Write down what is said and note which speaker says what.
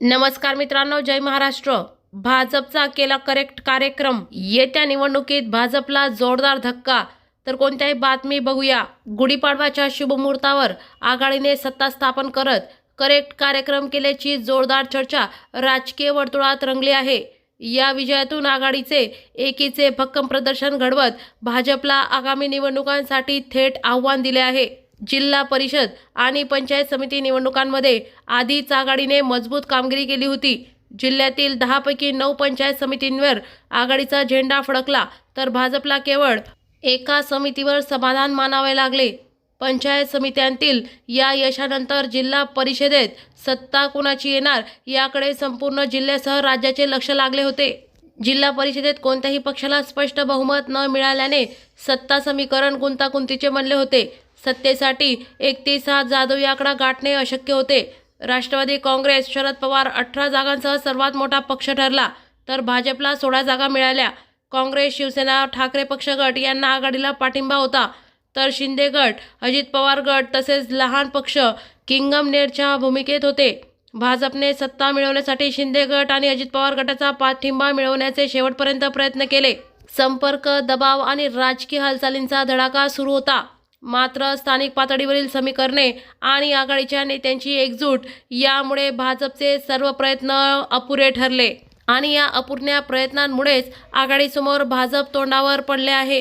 Speaker 1: नमस्कार मित्रांनो, जय महाराष्ट्र। भाजपचा केला करेक्ट कार्यक्रम। येत्या निवडणुकीत भाजपला जोरदार धक्का। तर कोणत्याही बातमी बघूया। गुढीपाडवाच्या शुभमुहूर्तावर आघाडीने सत्ता स्थापन करत करेक्ट कार्यक्रम केल्याची जोरदार चर्चा राजकीय वर्तुळात रंगली आहे। या विजयातून आघाडीचे एकीचे भक्कम प्रदर्शन घडवत भाजपला आगामी निवडणुकांसाठी थेट आव्हान दिले आहे। जिल्हा परिषद आणि पंचायत समिती निवडणुकांमध्ये आधीच आघाडीने मजबूत कामगिरी केली होती। जिल्ह्यातील 10 पैकी 9 पंचायत समितींवर आघाडीचा झेंडा फडकला, तर भाजपला केवळ एका समितीवर समाधान मानावे लागले। पंचायत समित्यांतील या यशानंतर जिल्हा परिषदेत सत्ता कोणाची येणार याकडे संपूर्ण जिल्ह्यासह राज्याचे लक्ष लागले होते। जिल्हा परिषदेत कोणत्याही पक्षाला स्पष्ट बहुमत न मिळाल्याने सत्ता समीकरण गुंतागुंतीचे बनले होते। सत्तेसाठी 31 जाधव आकडा गाठणे अशक्य होते। राष्ट्रवादी काँग्रेस शरद पवार 18 जागांसह सर्वात मोठा पक्ष ठरला, तर भाजपला 16 जागा मिळाल्या। काँग्रेस, शिवसेना, ठाकरे पक्ष गट यांना आघाडीला पाठिंबा होता, तर शिंदे गट, अजित पवार गट तसेच लहान पक्ष किंगमेकरच्या भूमिकेत होते। भाजपने सत्ता मिळवण्यासाठी शिंदे गट आणि अजित पवार गटाचा पाठिंबा मिळवण्याचे शेवटपर्यंत प्रयत्न केले। संपर्क, दबाव आणि राजकीय हालचालींचा धडाका सुरू होता। मात्र स्थानिक पातळीवरील समीकरणे आणि आघाडीच्या नेत्यांची एकजूट यामुळे भाजपचे सर्व प्रयत्न अपुरे ठरले आणि या अपूर्ण प्रयत्नांमुळेच आघाडीसमोर भाजप तोंडावर पडले आहे।